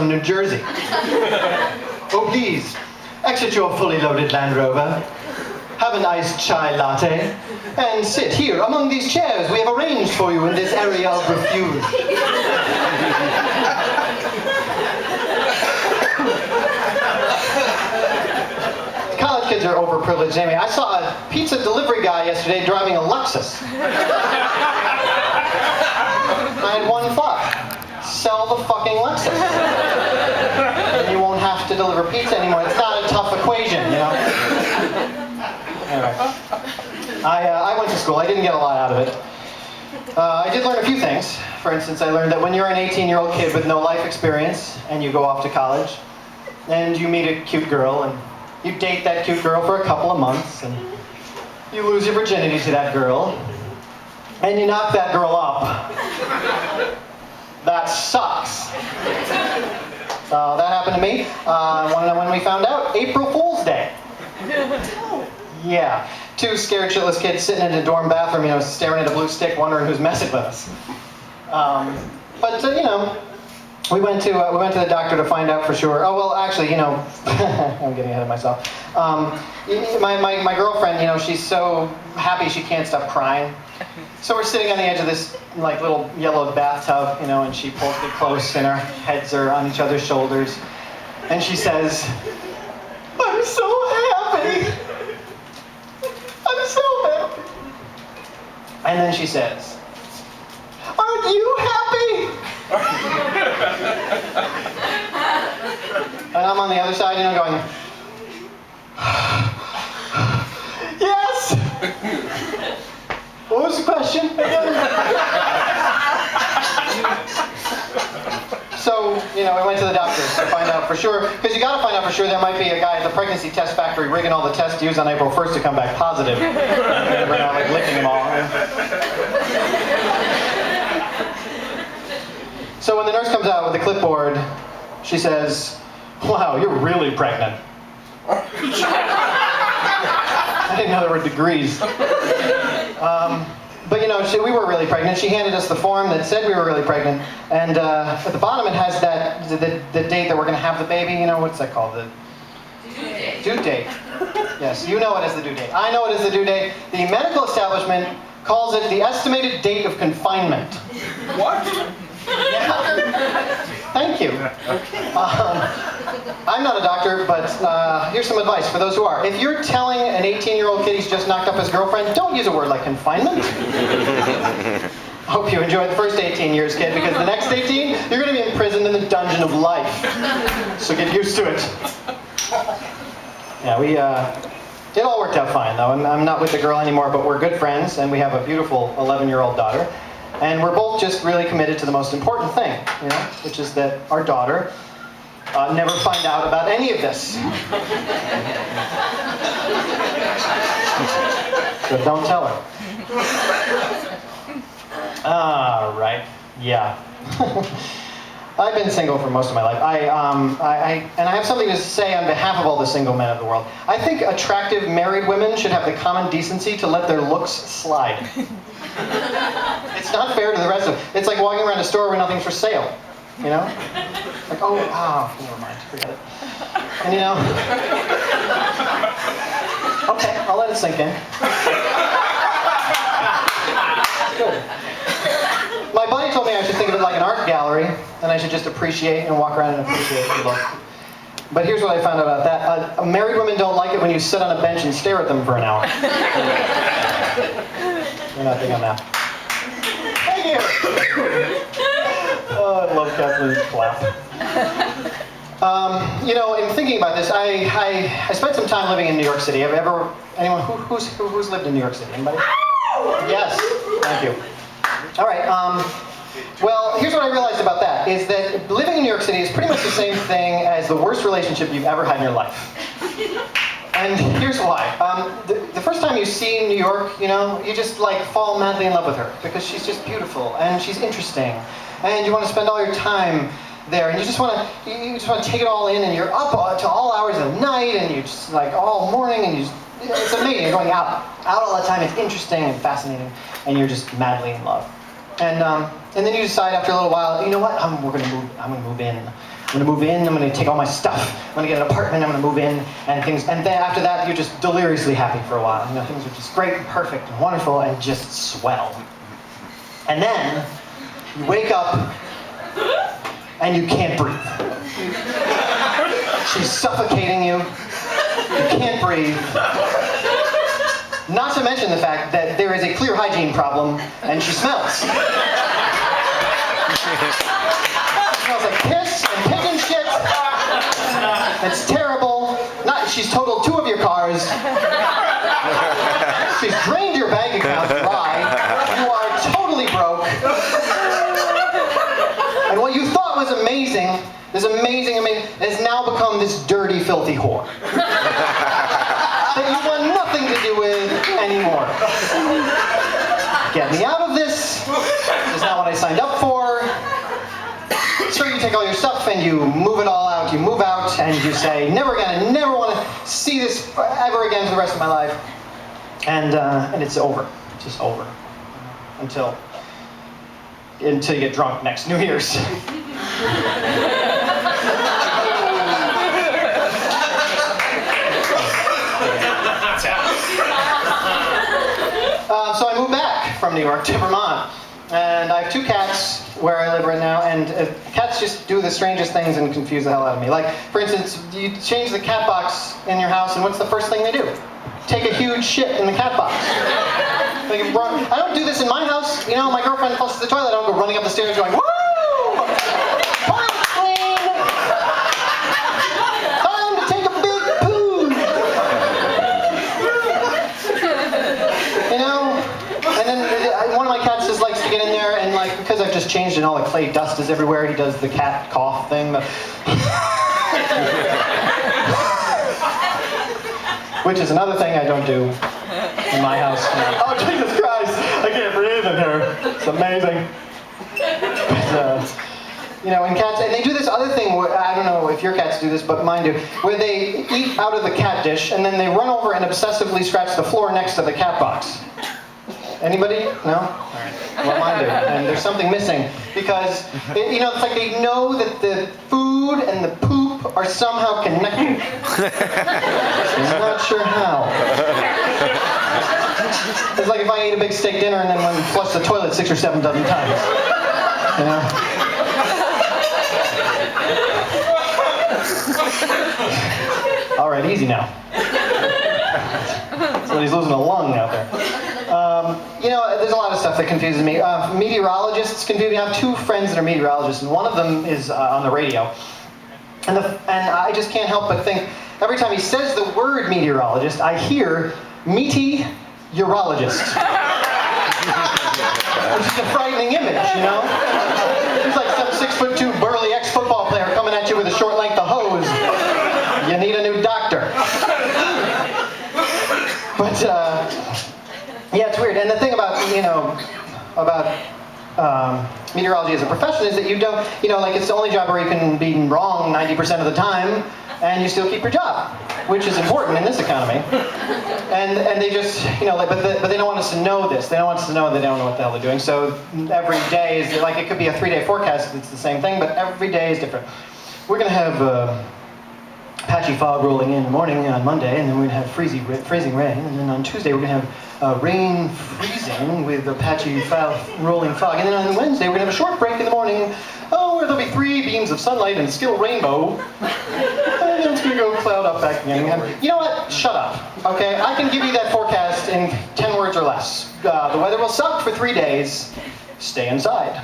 from New Jersey. Oh, please, exit your fully loaded Land Rover. Have an iced chai latte, and sit here among these chairs we have arranged for you in this area of refuge. College kids are overprivileged anyway. I saw a pizza delivery guy yesterday driving a Lexus. I had one thought. Sell the fucking Lexus. And you won't have to deliver pizza anymore. It's not a tough equation, you know? Anyway. I went to school. I didn't get a lot out of it. I did learn a few things. For instance, I learned that when you're an 18-year-old kid with no life experience, and you go off to college, and you meet a cute girl, and you date that cute girl for a couple of months, and you lose your virginity to that girl, and you knock that girl up. That sucks. That happened to me. When we found out, April Fool's Day. Yeah. Two scared shitless kids sitting in a dorm bathroom, you know, staring at a blue stick, wondering who's messing with us. You know, we went to the doctor to find out for sure. Oh well, actually, you know, I'm getting ahead of myself. My girlfriend, you know, she's so happy she can't stop crying. So we're sitting on the edge of this like little yellow bathtub, you know, and she pulls me close, and our heads are on each other's shoulders, and she says, "I'm so happy. I'm so happy." And then she says, "Aren't you happy?" And I'm on the other side, you know, going, "Yes." What was the question again? So, you know, we went to the doctor to find out for sure, because you gotta find out for sure. There might be a guy at the pregnancy test factory rigging all the tests used on April 1st to come back positive. We're not like licking them all. So when the nurse comes out with the clipboard, she says, "Wow, you're really pregnant." I didn't know there were degrees. But you know, we were really pregnant. She handed us the form that said we were really pregnant, and at the bottom it has the date that we're going to have the baby. You know, what's that called? The due date. Due date. Yes, you know it as the due date. I know it as the due date. The medical establishment calls it the estimated date of confinement. What? Yeah. Thank you. I'm not a doctor, but here's some advice for those who are. If you're telling an 18-year-old kid he's just knocked up his girlfriend, don't use a word like confinement. Hope you enjoyed the first 18 years, kid, because the next 18, you're going to be imprisoned in the dungeon of life. So get used to it. Yeah, it all worked out fine, though. I'm not with the girl anymore, but we're good friends, and we have a beautiful 11-year-old daughter. And we're both just really committed to the most important thing, you know, which is that our daughter never find out about any of this. So don't tell her. All right. Yeah. I've been single for most of my life. And I have something to say on behalf of all the single men of the world. I think attractive married women should have the common decency to let their looks slide. It's not fair to the rest of them. It's like walking around a store where nothing's for sale. You know? Like, never mind, forget it. And you know, okay, I'll let it sink in. Good. My buddy told me I should think of it like an art gallery, and I should just appreciate and walk around and appreciate the look. But here's what I found out about that. Married women don't like it when you sit on a bench and stare at them for an hour. You're not big on that. Thank you. Oh, I love Kathleen's clap. You know, in thinking about this, I spent some time living in New York City. Anyone who's lived in New York City? Anybody? Yes. Thank you. All right. Well, here's what I realized about that, is that living in New York City is pretty much the same thing as the worst relationship you've ever had in your life. And here's why. The first time you see New York, you know, you just like fall madly in love with her because she's just beautiful and she's interesting, and you want to spend all your time there, and you just want to take it all in, and you're up to all hours of the night, and you just like all morning, and it's amazing. You're going out all the time. It's interesting and fascinating, and you're just madly in love. And then you decide after a little while, you know what? I'm gonna move in. I'm gonna move in, I'm gonna take all my stuff, I'm gonna get an apartment, I'm gonna move in, and things, and then after that, you're just deliriously happy for a while. You know, things are just great and perfect and wonderful and just swell. And then, you wake up, and you can't breathe. She's suffocating you, you can't breathe. Not to mention the fact that there is a clear hygiene problem, and she smells. She smells like piss and pig and shit. It's terrible. She's totaled 2 of your cars. She's drained your bank account dry. You are totally broke. And what you thought was amazing, has now become this dirty, filthy whore. That you want nothing to do with anymore. Get me out of this. This is not what I signed up for. So you take all your stuff and you move it all out. You move out and you say, never again. I never want to see this ever again for the rest of my life. And it's over. It's just over. Until you get drunk next New Year's. So I moved back from New York to Vermont, and I have 2 cats where I live right now, and cats just do the strangest things and confuse the hell out of me. Like, for instance, you change the cat box in your house, and what's the first thing they do? Take a huge shit in the cat box. Like, I don't do this in my house. You know, my girlfriend flushes the toilet, I don't go running up the stairs going, woo! Toilet clean! Time to take a big poo! You know? And then one of my cats just likes to get in there and, like, because I've just changed and all the clay dust is everywhere, he does the cat cough thing. Which is another thing I don't do in my house. Oh, Jesus Christ! I can't breathe in here. It's amazing. But, you know, and cats, and they do this other thing, where, I don't know if your cats do this, but mine do, where they eat out of the cat dish and then they run over and obsessively scratch the floor next to the cat box. Anybody? No? All right. Well, mine do. And there's something missing. Because, you know, it's like they know that the food and the poop are somehow connected. I'm not sure how. It's like if I ate a big steak dinner and then went and flushed the toilet 6 or 7 dozen times. You know? All right, easy now. Somebody's losing a lung out there. You know, there's a lot of stuff that confuses me. Meteorologists confuse me. I have 2 friends that are meteorologists, and one of them is on the radio. And I just can't help but think, every time he says the word meteorologist, I hear meteorologist. Which is a frightening image, you know? It's like some 6'2" burly ex-football player coming at you with a short length of hose. You need a new doctor. But, yeah, it's weird. And the thing about, you know, meteorology as a profession is that you don't, you know, like it's the only job where you can be wrong 90% of the time and you still keep your job, which is important in this economy. And they just, you know, like, but they don't want us to know this. They don't want us to know they don't know what the hell they're doing. So every day is, like, it could be a 3-day forecast, it's the same thing, but every day is different. We're going to have patchy fog rolling in the morning on Monday, and then we're going to have freezing rain, and then on Tuesday we're going to have rain freezing with a patchy rolling fog, and then on Wednesday we're going to have a short break in the morning, where there'll be 3 beams of sunlight and still rainbow, and then it's going to go cloud up back again. You know what? Shut up, okay? I can give you that forecast in 10 words or less. The weather will suck for 3 days. Stay inside.